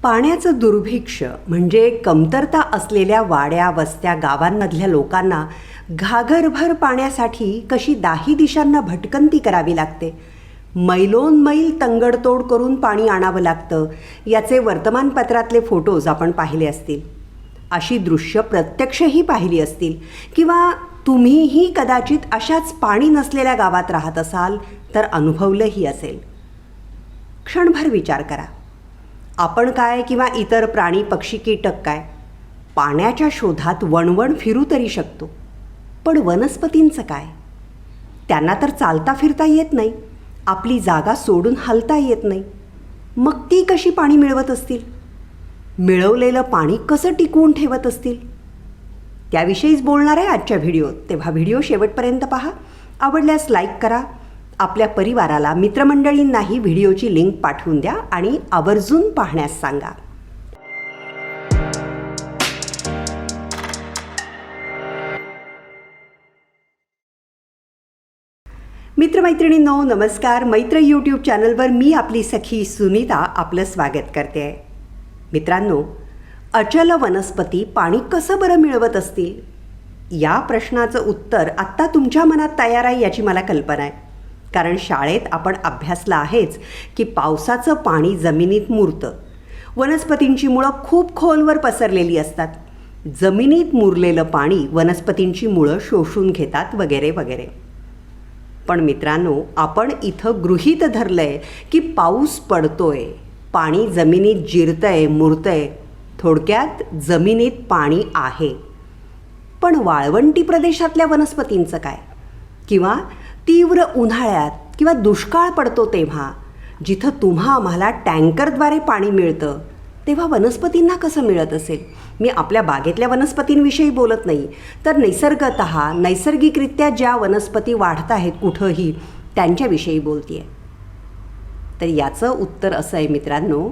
पाण्याचं दुर्भिक्ष्य म्हणजे कमतरता असलेल्या वाड्या वस्त्या गावांमधल्या लोकांना घागरभर पाण्यासाठी कशी दाही दिशांना भटकंती करावी लागते, मैलोन मैल तंगडतोड करून पाणी आणावं लागतं, याचे वर्तमानपत्रातले फोटोज आपण पाहिले असतील. अशी दृश्य प्रत्यक्षही पाहिली असतील किंवा तुम्हीही कदाचित अशाच पाणी नसलेल्या गावात राहत असाल तर अनुभवलंही असेल. क्षणभर विचार करा, आपण काय किंवा इतर प्राणी पक्षी कीटक काय पाण्याच्या शोधात वणवण फिरू तरी शकतो, पण वनस्पतींचं काय? त्यांना तर चालता फिरता येत नाही, आपली जागा सोडून हलता येत नाही. मग ती कशी पाणी मिळवत असतील? मिळवलेलं पाणी कसं टिकवून ठेवत असतील? त्याविषयीच बोलणार आहे आजच्या व्हिडिओत, तेव्हा व्हिडिओ शेवटपर्यंत पहा. आवडल्यास लाईक करा, आपल्या परिवाराला मित्रमंडळींनाही व्हिडिओची लिंक पाठवून द्या आणि आवर्जून पाहण्यास सांगा. मित्रमैत्रिणींनो नमस्कार. मैत्र यूट्यूब चॅनलवर मी आपली सखी सुनीता आपलं स्वागत करते आहे. मित्रांनो, अचल वनस्पती पाणी कसं बरं मिळवत असतील? या प्रश्नाचं उत्तर आत्ता तुमच्या मनात तयार आहे याची मला कल्पना आहे. कारण शाळेत आपण अभ्यासलं आहेच की पावसाचं पाणी जमिनीत मुरतं. वनस्पतींची मुळं खूप खोलवर पसरलेली असतात. जमिनीत मुरलेलं पाणी वनस्पतींची मुळं शोषून घेतात वगैरे वगैरे. पण मित्रांनो, आपण इथं गृहीत धरलंय की पाऊस पडतोय, पाणी जमिनीत जिरतंय, मुरतंय, थोडक्यात जमिनीत पाणी आहे. पण वाळवंटी प्रदेशातल्या वनस्पतींचं काय? किंवा तीव्र उन्हाळ्यात किंवा दुष्काळ पडतो तेव्हा जिथं तुम्हा आम्हाला टँकरद्वारे पाणी मिळतं, तेव्हा वनस्पतींना कसं मिळत असेल? मी आपल्या बागेतल्या वनस्पतींविषयी बोलत नाही, तर नैसर्गिकरित्या ज्या वनस्पती वाढत आहेत कुठंही त्यांच्याविषयी बोलते आहे. तर याचं उत्तर असं आहे मित्रांनो,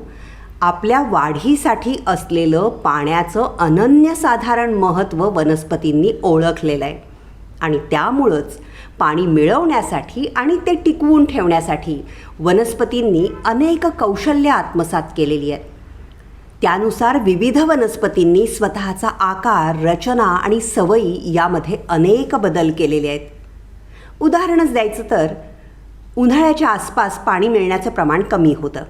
आपल्या वाढीसाठी असलेलं पाण्याचं अनन्यसाधारण महत्त्व वनस्पतींनी ओळखलेलं आहे. आणि त्यामुळंच पाणी मिळवण्यासाठी आणि ते टिकवून ठेवण्यासाठी वनस्पतींनी अनेक कौशल्य आत्मसात केलेली आहेत. त्यानुसार विविध वनस्पतींनी स्वतःचा आकार, रचना आणि सवयी यामध्ये अनेक बदल केलेले आहेत. उदाहरणच द्यायचं तर उन्हाळ्याच्या आसपास पाणी मिळण्याचं प्रमाण कमी होतं.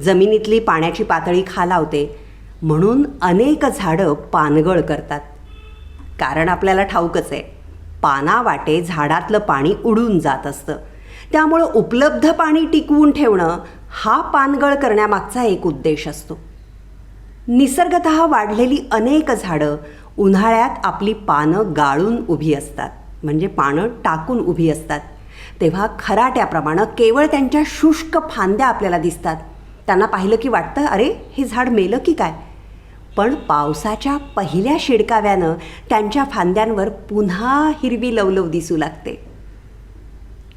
जमिनीतली पाण्याची पातळी खालावते म्हणून अनेक झाडं पानगळ करतात. कारण आपल्याला ठाऊकच आहे, पानावाटे झाडातलं पाणी उडून जात असतं. त्यामुळं उपलब्ध पाणी टिकवून ठेवणं हा पानगळ करण्यामागचा एक उद्देश असतो. निसर्गतः वाढलेली अनेक झाडं उन्हाळ्यात आपली पानं गाळून उभी असतात, म्हणजे पानं टाकून उभी असतात. तेव्हा खराट्याप्रमाणे केवळ त्यांच्या शुष्क फांद्या आपल्याला दिसतात. त्यांना पाहिलं की वाटतं, अरे हे झाड मेलं की काय? पण पावसाच्या पहिल्या शिडकाव्यानं त्यांच्या फांद्यांवर पुन्हा हिरवी लवलव दिसू लागते.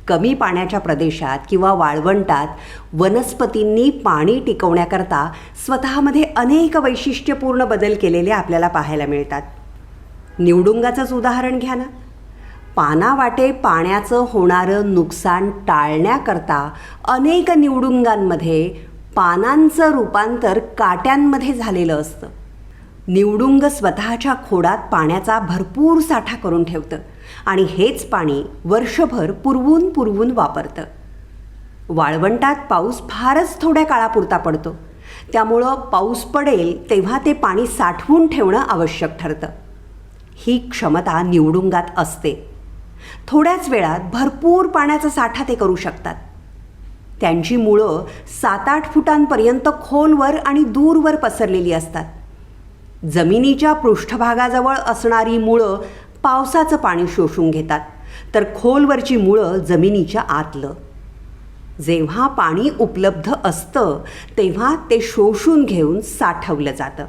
कमी पाण्याच्या प्रदेशात किंवा वाळवंटात वनस्पतींनी पाणी टिकवण्याकरता स्वतःमध्ये अनेक वैशिष्ट्यपूर्ण बदल केलेले आपल्याला पाहायला मिळतात. निवडुंगाचंच उदाहरण घ्या ना. पानावाटे पाण्याचं होणारं नुकसान टाळण्याकरता अनेक निवडुंगांमध्ये पानांचं रूपांतर काट्यांमध्ये झालेलं असतं. निवडुंग स्वतःच्या खोडात पाण्याचा भरपूर साठा करून ठेवतं आणि हेच पाणी वर्षभर पुरवून वापरतं. वाळवंटात पाऊस फारच थोड्या काळापुरता पडतो. त्यामुळं पाऊस पडेल तेव्हा ते पाणी साठवून ठेवणं आवश्यक ठरतं. ही क्षमता निवडुंगात असते. थोड्याच वेळात भरपूर पाण्याचा साठा ते करू शकतात. त्यांची मुळं 7-8 फुटांपर्यंत खोलवर आणि दूरवर पसरलेली असतात. जमिनीच्या पृष्ठभागाजवळ असणारी मुळं पावसाचं पाणी शोषून घेतात, तर खोलवरची मुळं जमिनीच्या आतलं. जेव्हा पाणी उपलब्ध असतं तेव्हा ते शोषून घेऊन साठवलं जातं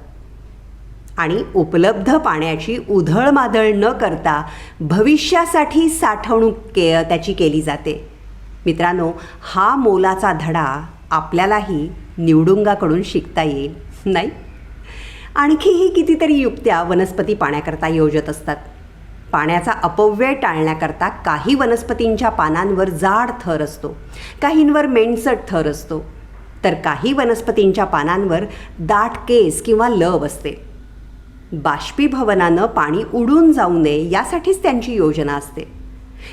आणि उपलब्ध पाण्याची उधळमाधळ न करता भविष्यासाठी साठवणूक त्याची केली जाते. मित्रांनो, हा मोलाचा धडा आपल्यालाही निवडुंगाकडून शिकता येईल, नाही? आणखीही कितीतरी युक्त्या वनस्पती पाण्याकरता योजत असतात. पाण्याचा अपव्यय टाळण्याकरता काही वनस्पतींच्या पानांवर जाड थर असतो, काहींवर मेणसट थर असतो. तर काही वनस्पतींच्या पानांवर दाट केस किंवा लव असते. बाष्पीभवनानं पाणी उडून जाऊ नये यासाठीच त्यांची योजना असते.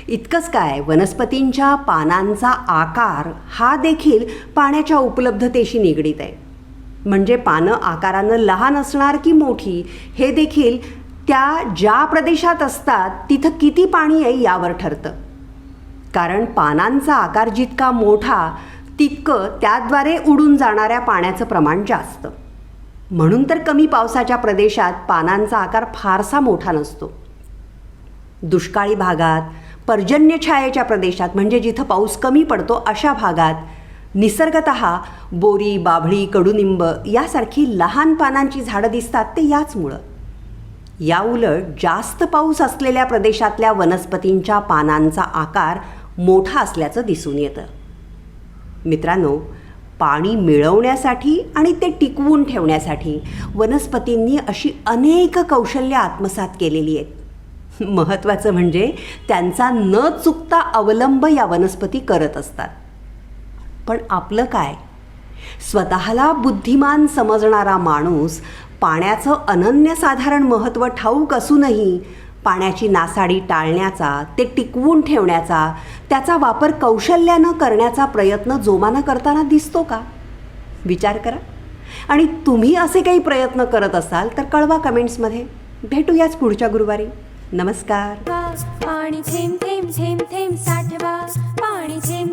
इतकंच काय, वनस्पतींच्या पानांचा आकार हा देखील पाण्याच्या उपलब्धतेशी निगडीत आहे. म्हणजे पानं आकारानं लहान असणार की मोठी हे देखील त्या ज्या प्रदेशात असतात तिथं किती पाणी आहे यावर ठरतं. कारण पानांचा आकार जितका मोठा तितकं त्याद्वारे उडून जाणाऱ्या पाण्याचं प्रमाण जास्त. म्हणून तर कमी पावसाच्या प्रदेशात पानांचा आकार फारसा मोठा नसतो. दुष्काळी भागात, पर्जन्यछायेच्या प्रदेशात म्हणजे जिथं पाऊस कमी पडतो अशा भागात निसर्गतः बोरी, बाभळी, कडुनिंब यासारखी लहान पानांची झाडं दिसतात ते याचमुळं. याउलट जास्त पाऊस असलेल्या प्रदेशातल्या वनस्पतींच्या पानांचा आकार मोठा असल्याचं दिसून येतं. मित्रांनो, पाणी मिळवण्यासाठी आणि ते टिकवून ठेवण्यासाठी वनस्पतींनी अशी अनेक कौशल्य आत्मसात केलेली आहेत. महत्त्वाचं म्हणजे त्यांचा न चुकता अवलंब या वनस्पती करत असतात. पण आपलं काय? स्वतःला बुद्धिमान समजणारा माणूस पाण्याचं अनन्यसाधारण महत्त्व ठाऊक असूनही पाण्याची नासाडी टाळण्याचा, ते टिकवून ठेवण्याचा, त्याचा वापर कौशल्यानं करण्याचा प्रयत्न जोमानं करताना दिसतो का? विचार करा. आणि तुम्ही असे काही प्रयत्न करत असाल तर कळवा कमेंट्समध्ये. भेटूयाच पुढच्या गुरुवारी. नमस्कार. पाणी थेंब थेंब थेंब थेंब साठवा, पाणी थेंब